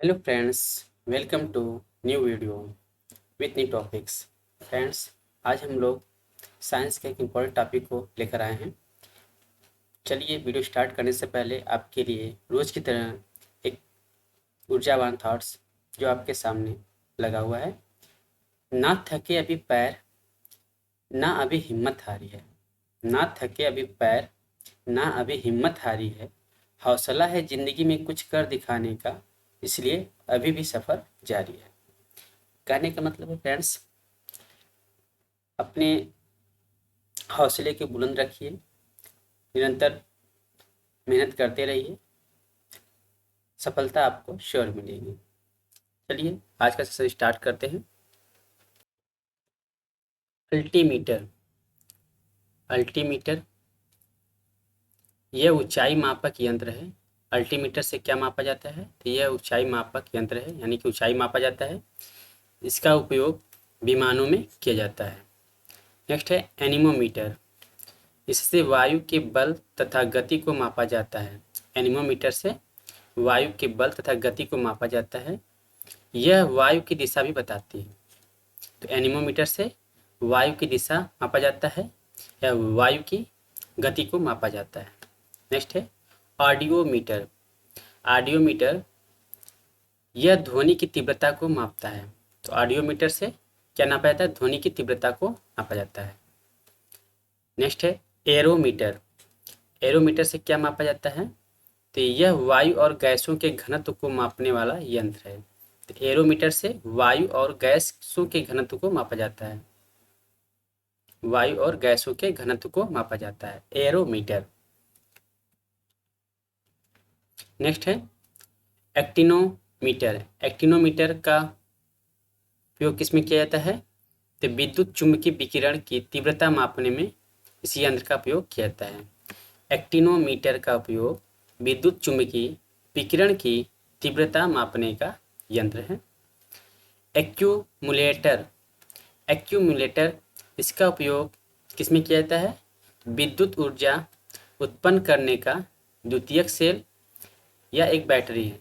Hello friends, welcome to new video with new topics. Friends, आज हम लोग science के एक इम्पोर्टेंट टॉपिक को लेकर आए हैं। चलिए वीडियो स्टार्ट करने से पहले आपके लिए रोज़ की तरह एक ऊर्जावान थॉट्स जो आपके सामने लगा हुआ है। ना थके अभी पैर, ना अभी हिम्मत हारी है। ना थके अभी पैर, ना अभी हिम्मत हारी है। हौसला है ज़िंदगी में कुछ कर दिखाने का, इसलिए अभी भी सफ़र जारी है। कहने का मतलब है फ्रेंड्स, अपने हौसले को बुलंद रखिए, निरंतर मेहनत करते रहिए, सफलता आपको श्योर मिलेगी। चलिए आज का सेशन स्टार्ट करते हैं। अल्टीमीटर। अल्टीमीटर यह ऊंचाई मापक यंत्र है। अल्टीमीटर से क्या मापा जाता है? तो यह ऊंचाई मापक यंत्र है, यानी कि ऊंचाई मापा जाता है। इसका उपयोग विमानों में किया जाता है। नेक्स्ट है एनीमोमीटर। इससे वायु के बल तथा गति को मापा जाता है। एनीमोमीटर से वायु के बल तथा गति को मापा जाता है। यह वायु की दिशा भी बताती है। तो एनीमोमीटर से वायु की दिशा मापा जाता है या वायु की गति को मापा जाता है। नेक्स्ट है ऑडियोमीटर। ऑडियोमीटर यह ध्वनि की तीव्रता को मापता है। तो ऑडियोमीटर से क्या नापा जाता है? ध्वनि की तीव्रता को मापा जाता है। नेक्स्ट है एरोमीटर। एरोमीटर से क्या मापा जाता है? तो यह वायु और गैसों के घनत्व को मापने वाला यंत्र है। तो एरोमीटर से वायु और गैसों के घनत्व को मापा जाता है। वायु और गैसों के घनत्व को मापा जाता है, एरोमीटर। नेक्स्ट है एक्टिनोमीटर। एक्टिनोमीटर का उपयोग किस में किया जाता है? तो विद्युत चुम्बकीय विकिरण की तीव्रता मापने में इस यंत्र का उपयोग किया जाता है। एक्टिनोमीटर का उपयोग विद्युत चुम्बकीय विकिरण की तीव्रता मापने का यंत्र है। एक्यूमुलेटर। एक्यूमुलेटर इसका उपयोग किसमें किया जाता है? विद्युत ऊर्जा उत्पन्न करने का द्वितीयक सेल या एक बैटरी है।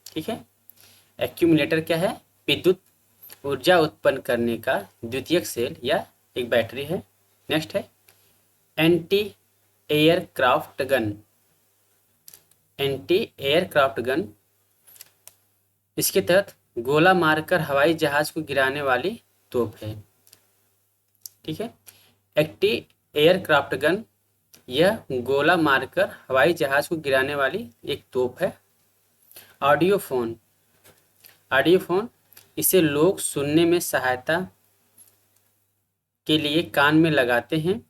ठीक है, एक्यूमुलेटर क्या है? विद्युत ऊर्जा उत्पन्न करने का द्वितीयक सेल या एक बैटरी है। नेक्स्ट है anti aircraft gun. Anti aircraft gun इसके तहत गोला मारकर हवाई जहाज को गिराने वाली तोप है। ठीक है, एंटी एयरक्राफ्ट गन यह गोला मारकर हवाई जहाज को गिराने वाली एक तोप है। ऑडियोफोन। ऑडियोफोन इसे लोग सुनने में सहायता के लिए कान में लगाते हैं।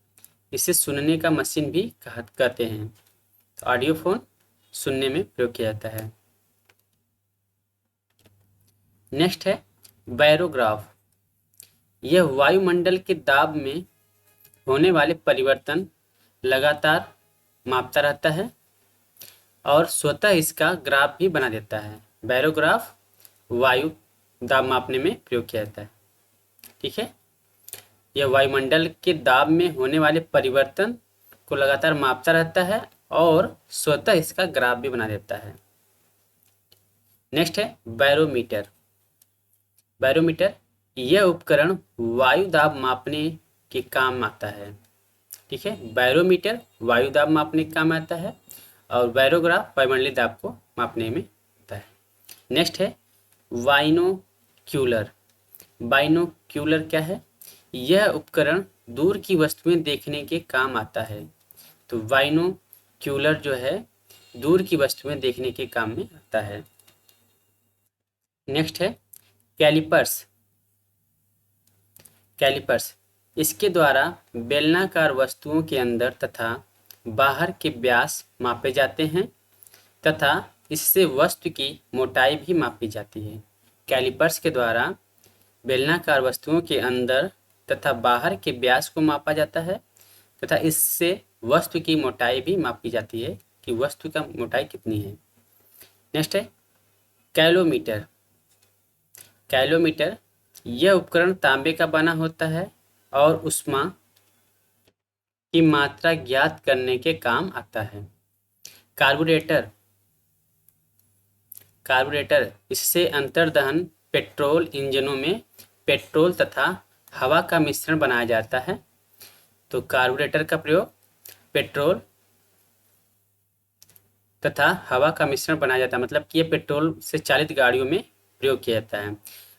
इसे सुनने का मशीन भी कहते हैं। तो ऑडियोफोन सुनने में प्रयोग किया जाता है। नेक्स्ट है बैरोग्राफ। यह वायुमंडल के दाब में होने वाले परिवर्तन लगातार मापता रहता है और स्वतः इसका ग्राफ भी बना देता है। बैरोग्राफ वायु दाब मापने में प्रयोग किया जाता है। ठीक है, यह वायुमंडल के दाब में होने वाले परिवर्तन को लगातार मापता रहता है और स्वतः इसका ग्राफ भी बना देता है। नेक्स्ट है बैरोमीटर। बैरोमीटर यह उपकरण वायु दाब मापने के काम आता है। ठीक है, बैरोमीटर वायु दाब मापने के काम आता है और बैरोग्राफ वायुमंडलीय दाब को मापने में आता है। नेक्स्ट है बाइनोक्यूलर। बाइनोक्यूलर क्या है? यह उपकरण दूर की वस्तुएं देखने के काम आता है। तो बाइनोक्यूलर जो है दूर की वस्तुएं देखने के काम में आता है। नेक्स्ट है कैलिपर्स। कैलिपर्स इसके द्वारा बेलनाकार वस्तुओं के अंदर तथा बाहर के व्यास मापे जाते हैं तथा इससे वस्तु की मोटाई भी मापी जाती है। कैलिपर्स के द्वारा बेलनाकार वस्तुओं के अंदर तथा बाहर के व्यास को मापा जाता है तथा इससे वस्तु की मोटाई भी मापी जाती है कि वस्तु का मोटाई कितनी है। नेक्स्ट है कैलोमीटर। कैलोमीटर यह उपकरण तांबे का बना होता है और ऊष्मा की मात्रा ज्ञात करने के काम आता है। कार्बोरेटर। कार्बोरेटर, इससे अंतर्दहन पेट्रोल इंजनों में पेट्रोल तथा हवा का मिश्रण बनाया जाता है। तो कार्बोरेटर का प्रयोग पेट्रोल तथा हवा का मिश्रण बनाया जाता है, मतलब कि ये पेट्रोल से चालित गाड़ियों में प्रयोग किया जाता है।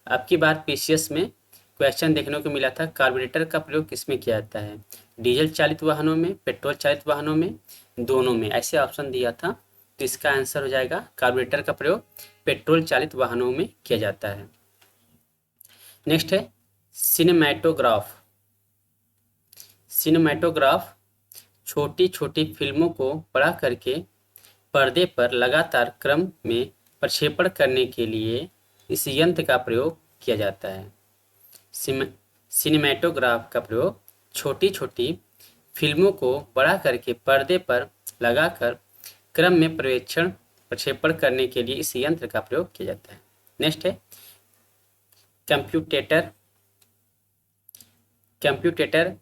अब की बार पीसीएस में क्वेश्चन देखने को मिला था, कार्बोरेटर का प्रयोग किसमें किया जाता है? डीजल चालित वाहनों में, पेट्रोल चालित वाहनों में, दोनों में, ऐसे ऑप्शन दिया था। तो इसका आंसर हो जाएगा कार्बोरेटर का प्रयोग पेट्रोल चालित वाहनों में किया जाता है। नेक्स्ट है सिनेमैटोग्राफ। सिनेमैटोग्राफ छोटी छोटी फिल्मों को बड़ा करके पर्दे पर लगातार क्रम में प्रक्षेपण करने के लिए इस यंत्र का प्रयोग किया जाता है। सिनेमैटोग्राफ का प्रयोग छोटी छोटी फिल्मों को बड़ा करके पर्दे पर लगाकर क्रम में प्रक्षेपण करने के लिए इस यंत्र का प्रयोग किया जाता है। नेक्स्ट है कंप्यूटेटर। कंप्यूटेटर,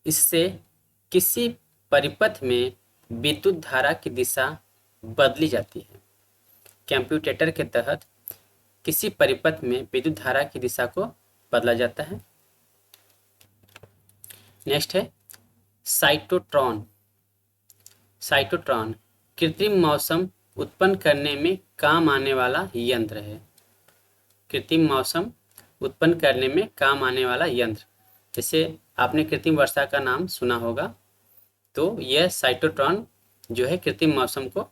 इससे किसी परिपथ में विद्युत धारा की दिशा बदली जाती है। कंप्यूटेटर के तहत किसी परिपथ में विद्युत धारा की दिशा को बदला जाता है। नेक्स्ट है साइटोट्रॉन। साइटोट्रॉन कृत्रिम मौसम उत्पन्न करने में काम आने वाला यंत्र है। कृत्रिम मौसम उत्पन्न करने में काम आने वाला यंत्र, जैसे आपने कृत्रिम वर्षा का नाम सुना होगा, तो यह साइटोट्रॉन जो है कृत्रिम मौसम को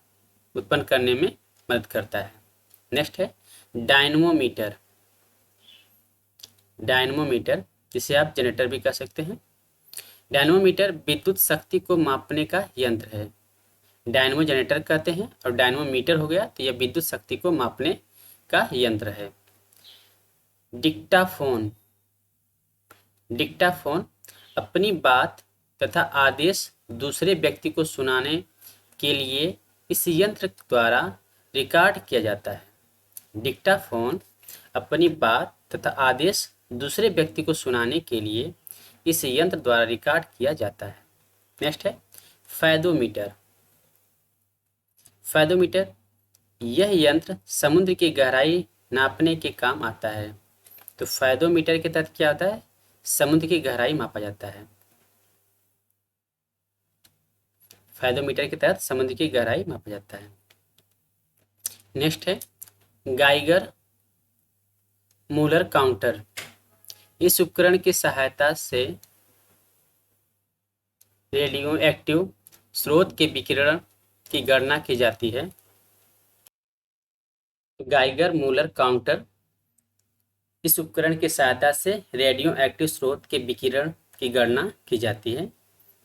उत्पन्न करने में मदद करता है। नेक्स्ट है डायनमोमीटर। डायनमोमीटर, जिसे आप जनरेटर भी कह सकते हैं। डायनमोमीटर विद्युत शक्ति को मापने का यंत्र है। डायनमो जनरेटर कहते हैं और डायनमोमीटर हो गया तो यह विद्युत शक्ति को मापने का यंत्र है। डिक्टाफोन। डिक्टाफोन अपनी बात तथा आदेश दूसरे व्यक्ति को सुनाने के लिए इस यंत्र द्वारा रिकॉर्ड किया जाता है। डिक्टाफोन अपनी बात तथा आदेश दूसरे व्यक्ति को सुनाने के लिए इस यंत्र द्वारा रिकॉर्ड किया जाता है। नेक्स्ट है फैदोमीटर। फैदोमीटर, यह यंत्र समुद्र की गहराई नापने के काम आता है। तो फैदोमीटर के तहत क्या होता है? समुद्र की गहराई मापा जाता है। फैदोमीटर के तहत समुद्र की गहराई मापा जाता है। नेक्स्ट है गाइगर मूलर काउंटर। इस उपकरण की सहायता से रेडियो एक्टिव स्रोत के विकिरण की गणना की जाती है। गाइगर मूलर काउंटर, इस उपकरण की सहायता से रेडियो एक्टिव स्रोत के विकिरण की गणना की जाती है।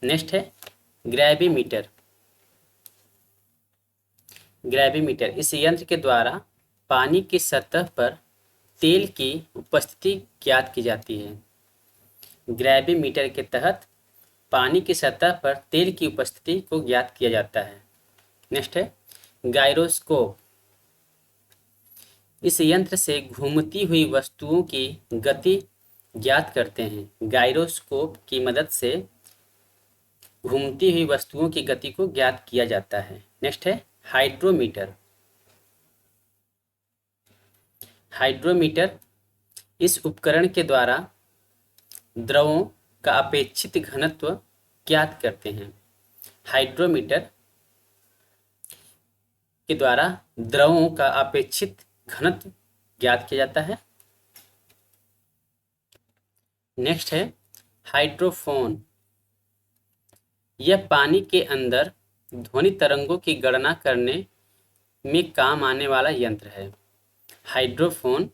नेक्स्ट है ग्रेविमीटर। ग्रेविमीटर, इस यंत्र के द्वारा पानी की सतह पर तेल की उपस्थिति ज्ञात की जाती है। ग्रेविमीटर के तहत पानी की सतह पर तेल की उपस्थिति को ज्ञात किया जाता है। नेक्स्ट है गायरोस्कोप। इस यंत्र से घूमती हुई वस्तुओं की गति ज्ञात करते हैं। गायरोस्कोप की मदद से घूमती हुई वस्तुओं की गति को ज्ञात किया जाता है। नेक्स्ट है हाइड्रोमीटर। हाइड्रोमीटर, इस उपकरण के द्वारा द्रवों का अपेक्षित घनत्व ज्ञात करते हैं। हाइड्रोमीटर के द्वारा द्रवों का अपेक्षित घनत्व ज्ञात किया जाता है। नेक्स्ट है हाइड्रोफोन। यह पानी के अंदर ध्वनि तरंगों की गणना करने में काम आने वाला यंत्र है। हाइड्रोफोन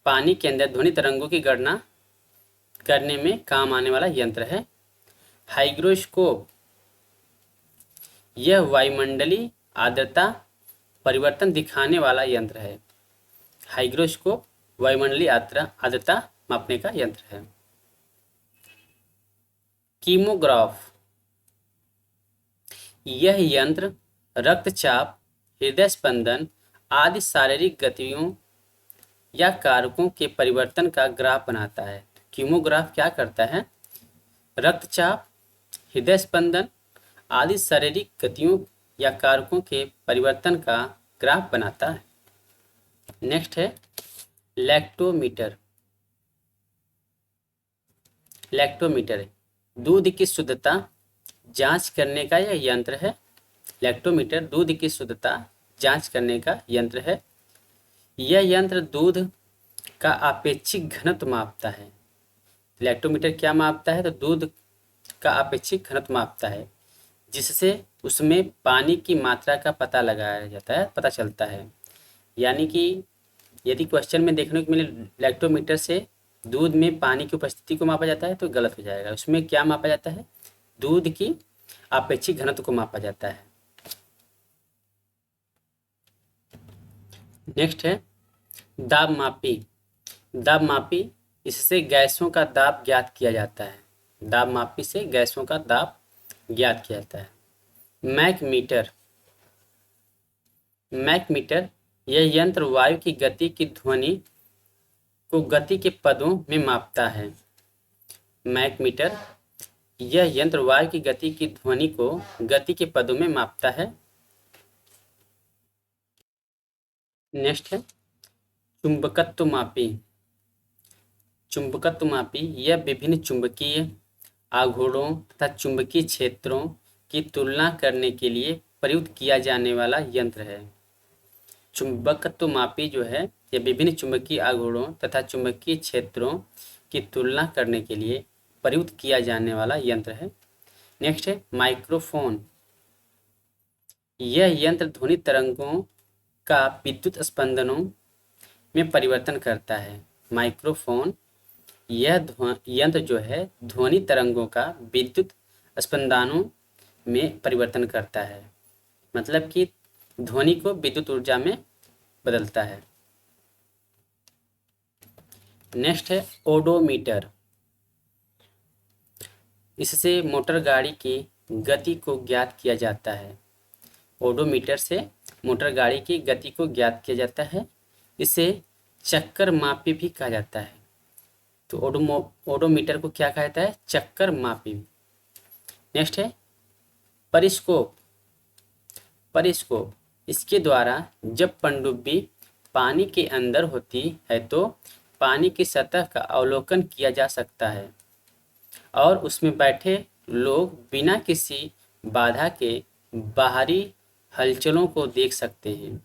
पानी के अंदर ध्वनि तरंगों की गणना करने में काम आने वाला यंत्र है। हाइग्रोस्कोप, यह वायुमंडलीय आर्द्रता परिवर्तन दिखाने वाला यंत्र है। हाइग्रोस्कोप वायुमंडलीय आर्द्रता मापने का यंत्र है। कीमोग्राफ, यह यंत्र रक्तचाप, हृदय स्पंदन आदि शारीरिक गतियों या कारकों के परिवर्तन का ग्राफ बनाता है। कीमोग्राफ क्या करता है? रक्तचाप, हृदय स्पंदन आदि शारीरिक गतियों या कारकों के परिवर्तन का ग्राफ बनाता है। नेक्स्ट है लैक्टोमीटर। लैक्टोमीटर दूध की शुद्धता जांच करने का यह यंत्र है। लैक्टोमीटर दूध की शुद्धता जांच करने का यंत्र है। यह यंत्र दूध का आपेक्षिक घनत्व मापता है। लैक्टोमीटर क्या मापता है? तो दूध का आपेक्षिक घनत्व मापता है, जिससे उसमें पानी की मात्रा का पता लगाया जाता है, पता चलता है। यानी कि यदि क्वेश्चन में देखने को मिले लैक्टोमीटर से दूध में पानी की उपस्थिति को मापा जाता है तो गलत हो जाएगा। उसमें क्या मापा जाता है? दूध की आपेक्षिक घनत्व को मापा जाता है। नेक्स्ट है दाब मापी। दाब मापी, इससे गैसों का दाब ज्ञात किया जाता है। दाब मापी से गैसों का दाब ज्ञात किया जाता है। Mac metre. मैक मीटर यह यंत्र वायु की गति की ध्वनि को गति के पदों में मापता है। मैक मीटर यह यंत्र वायु की गति की ध्वनि को गति के पदों में मापता है। नेक्स्ट है चुंबकत्व मापी। चुंबकत्व मापी यह विभिन्न चुंबकीय आघूर्णों तथा चुंबकीय क्षेत्रों की तुलना करने के लिए प्रयुक्त किया जाने वाला यंत्र है। चुंबकत्व मापी जो है यह विभिन्न चुंबकीय आघूर्णों तथा चुंबकीय क्षेत्रों की तुलना करने के लिए प्रयुक्त किया जाने वाला यंत्र है। नेक्स्ट है माइक्रोफोन। यह यंत्र ध्वनि तरंगों का विद्युत स्पंदनों में परिवर्तन करता है। माइक्रोफोन यह यंत्र जो है ध्वनि तरंगों का विद्युत स्पंदनों में परिवर्तन करता है, मतलब कि ध्वनि को विद्युत ऊर्जा में बदलता है। नेक्स्ट है ओडोमीटर। इससे मोटर गाड़ी की गति को ज्ञात किया जाता है। ओडोमीटर से मोटर गाड़ी की गति को ज्ञात किया जाता है। इसे चक्कर मापी भी कहा जाता है। तो ओडोमीटर को क्या कहा जाता है? चक्कर मापी। नेक्स्ट है परिस्कोप। परिस्कोप इसके द्वारा जब पनडुब्बी पानी के अंदर होती है तो पानी की सतह का अवलोकन किया जा सकता है और उसमें बैठे लोग बिना किसी बाधा के बाहरी हलचलों को देख सकते हैं।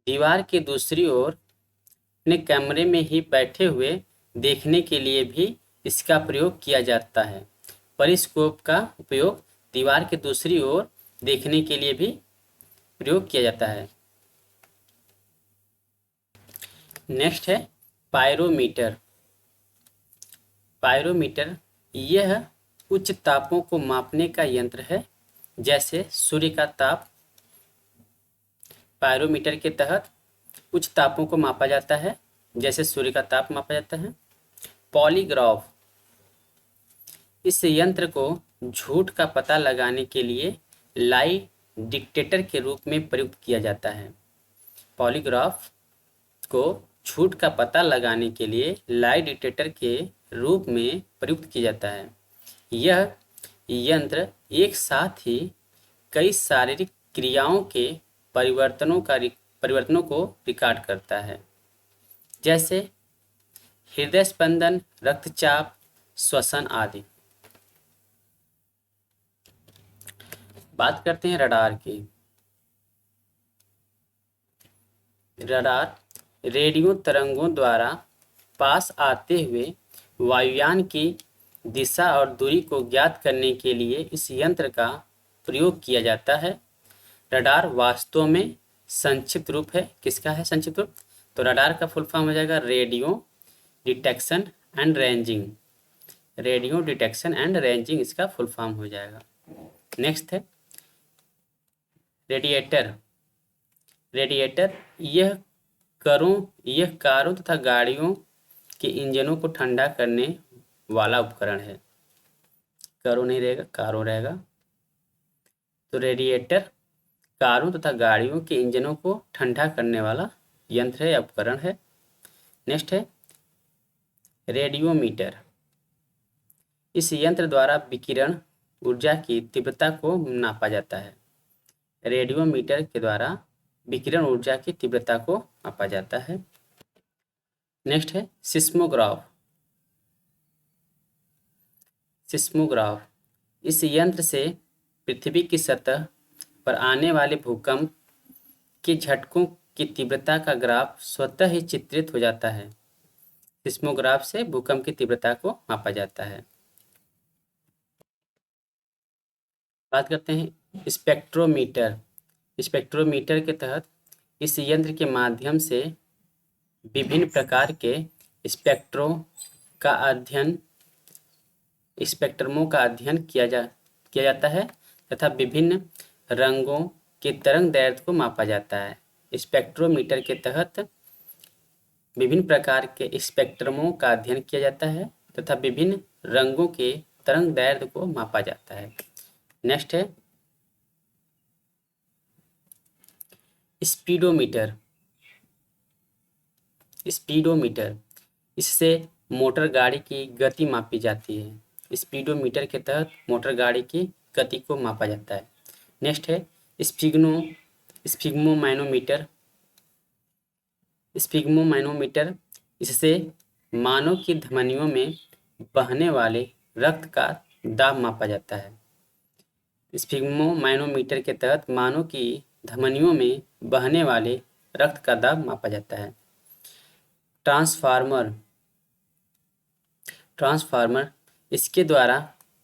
दीवार की दूसरी ओर अपने कमरे में ही बैठे हुए देखने के लिए भी इसका प्रयोग किया जाता है। परिस्कोप का उपयोग दीवार की दूसरी ओर देखने के लिए भी प्रयोग किया जाता है। नेक्स्ट है पायरोमीटर। पायरोमीटर यह उच्च तापों को मापने का यंत्र है, जैसे सूर्य का ताप। पायरोमीटर के तहत उच्च तापों को मापा जाता है, जैसे सूर्य का ताप मापा जाता है। पॉलीग्राफ इस यंत्र को झूठ का पता लगाने के लिए लाई डिटेक्टर के रूप में प्रयुक्त किया जाता है। पॉलीग्राफ को झूठ का पता लगाने के लिए लाई डिटेक्टर के रूप में प्रयुक्त किया जाता है। यह यंत्र एक साथ ही कई शारीरिक क्रियाओं के परिवर्तनों को रिकॉर्ड करता है, जैसे हृदय स्पंदन, रक्तचाप, श्वसन आदि। बात करते हैं रडार की। रडार रेडियो तरंगों द्वारा पास आते हुए वायुयान की दिशा और दूरी को ज्ञात करने के लिए इस यंत्र का प्रयोग किया जाता है। रडार वास्तव में संक्षिप्त रूप है। किसका है संक्षिप्त रूप? तो रडार का फुल फॉर्म हो जाएगा radio detection and ranging. Radio detection and ranging इसका फुल फॉर्म हो जाएगा। नेक्स्ट है रेडिएटर। रेडिएटर यह कारों तथा गाड़ियों के इंजनों को ठंडा करने वाला उपकरण है। कारों नहीं रहेगा, कारों रहेगा। तो रेडिएटर कारों तथा गाड़ियों के इंजनों को ठंडा करने वाला यंत्र है या उपकरण है। नेक्स्ट है रेडियोमीटर। इस यंत्र द्वारा विकिरण ऊर्जा की तीव्रता को नापा जाता है। रेडियोमीटर के द्वारा विकिरण ऊर्जा की तीव्रता को मापा जाता है। नेक्स्ट है सिस्मोग्राफ। सिस्मोग्राफ इस यंत्र से पृथ्वी की सतह पर आने वाले भूकंप के झटकों की तीव्रता का ग्राफ स्वतः ही चित्रित हो जाता है। सिस्मोग्राफ से भूकंप की तीव्रता को मापा जाता है। बात करते हैं स्पेक्ट्रोमीटर। स्पेक्ट्रोमीटर के तहत इस यंत्र के माध्यम से विभिन्न प्रकार के स्पेक्ट्रों का अध्ययन स्पेक्ट्रमों का अध्ययन किया जाता है तथा विभिन्न रंगों के तरंग दैर्ध्य को मापा जाता है। स्पेक्ट्रोमीटर के तहत विभिन्न प्रकार के स्पेक्ट्रमों का अध्ययन किया जाता है तथा विभिन्न रंगों के तरंग दैर्ध्य को मापा जाता है। नेक्स्ट है स्पीडोमीटर। स्पीडोमीटर इससे मोटर गाड़ी की गति मापी जाती है। स्पीडोमीटर के तहत मोटर गाड़ी की गति को मापा जाता है। नेक्स्ट है स्फिग्मोमैनोमीटर। स्फिग्मोमैनोमीटर इससे मानव की धमनियों में बहने वाले रक्त का दाब मापा जाता है। स्फिग्मोमैनोमीटर के तहत मानव की धमनियों में बहने वाले रक्त का दाब मापा जाता है। ट्रांसफार्मर इसके द्वारा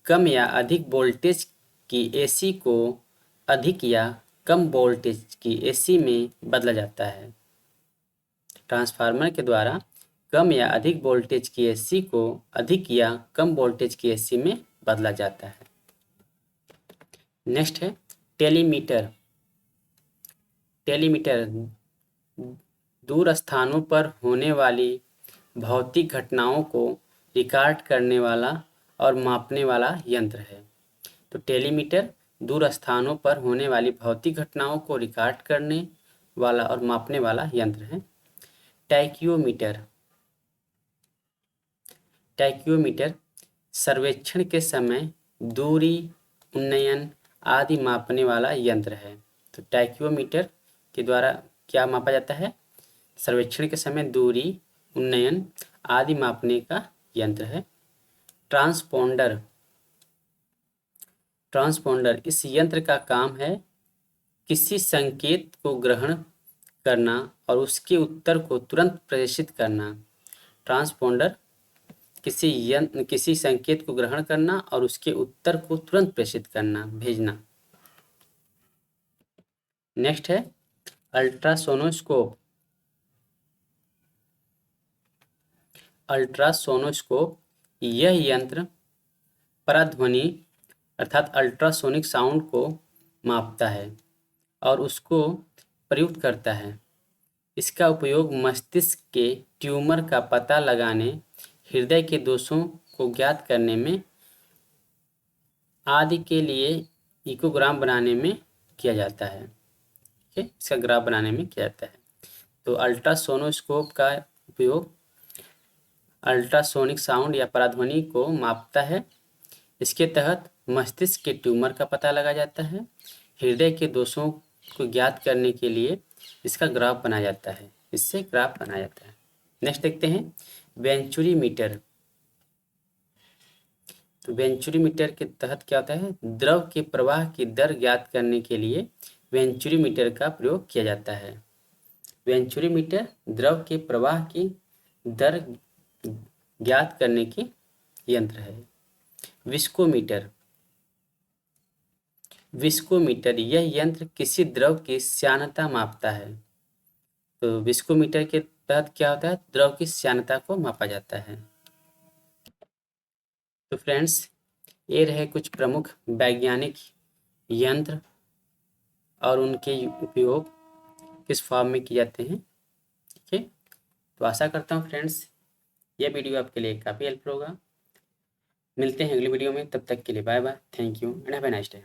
कम या अधिक वोल्टेज की एसी को अधिक या कम वोल्टेज की एसी में बदला जाता है। ट्रांसफार्मर के द्वारा कम या अधिक वोल्टेज की एसी को अधिक या कम वोल्टेज की एसी में बदला जाता है। नेक्स्ट है टेलीमीटर। टेलीमीटर दूर स्थानों पर होने वाली भौतिक घटनाओं को रिकॉर्ड करने वाला और मापने वाला यंत्र है। तो टेलीमीटर दूर स्थानों पर होने वाली भौतिक घटनाओं को रिकॉर्ड करने वाला और मापने वाला यंत्र है। टैक्योमीटर। टैक्योमीटर सर्वेक्षण के समय दूरी, उन्नयन आदि मापने वाला यंत्र है। तो टैक्योमीटर के द्वारा क्या मापा जाता है? सर्वेक्षण के समय दूरी, उन्नयन आदि मापने का यंत्र है। ट्रांसपोंडर। ट्रांसपोंडर इस यंत्र का काम है किसी संकेत को ग्रहण करना और उसके उत्तर को तुरंत प्रेषित करना। ट्रांसपोंडर किसी संकेत को ग्रहण करना और उसके उत्तर को तुरंत प्रेषित करना, भेजना। नेक्स्ट है अल्ट्रासोनोस्कोप। अल्ट्रासोनोस्कोप यह यंत्र पराध्वनि अर्थात अल्ट्रासोनिक साउंड को मापता है और उसको प्रयुक्त करता है। इसका उपयोग मस्तिष्क के ट्यूमर का पता लगाने, हृदय के दोषों को ज्ञात करने में आदि के लिए इकोग्राम बनाने में किया जाता है। ठीक है, इसका ग्राफ बनाने में किया जाता है। तो अल्ट्रासोनोस्कोप का उपयोग अल्ट्रासोनिक साउंड या पराध्वनि को मापता है। इसके तहत मस्तिष्क के ट्यूमर का पता लगाया जाता है। हृदय के दोषों को ज्ञात करने के लिए इसका ग्राफ बनाया जाता है। इससे ग्राफ बनाया जाता है। नेक्स्ट देखते हैं वेंचुरीमीटर। तो वेंचुरीमीटर के तहत क्या होता है? द्रव के प्रवाह की दर ज्ञात करने के लिए वेंचुरीमीटर का प्रयोग किया जाता है। वेंचुरीमीटर द्रव के प्रवाह की दर ज्ञात करने की यंत्र है। विस्कोमीटर। विस्कोमीटर यह यंत्र किसी द्रव की श्यानता मापता है। तो विस्कोमीटर के तहत क्या होता है? द्रव की श्यानता को मापा जाता है। तो फ्रेंड्स, ये रहे कुछ प्रमुख वैज्ञानिक यंत्र और उनके उपयोग किस फॉर्म में किए जाते हैं। ठीक है, तो आशा करता हूँ फ्रेंड्स यह वीडियो आपके लिए काफ़ी हेल्पफुल होगा। मिलते हैं अगली वीडियो में, तब तक के लिए bye bye, thank you and have a nice day.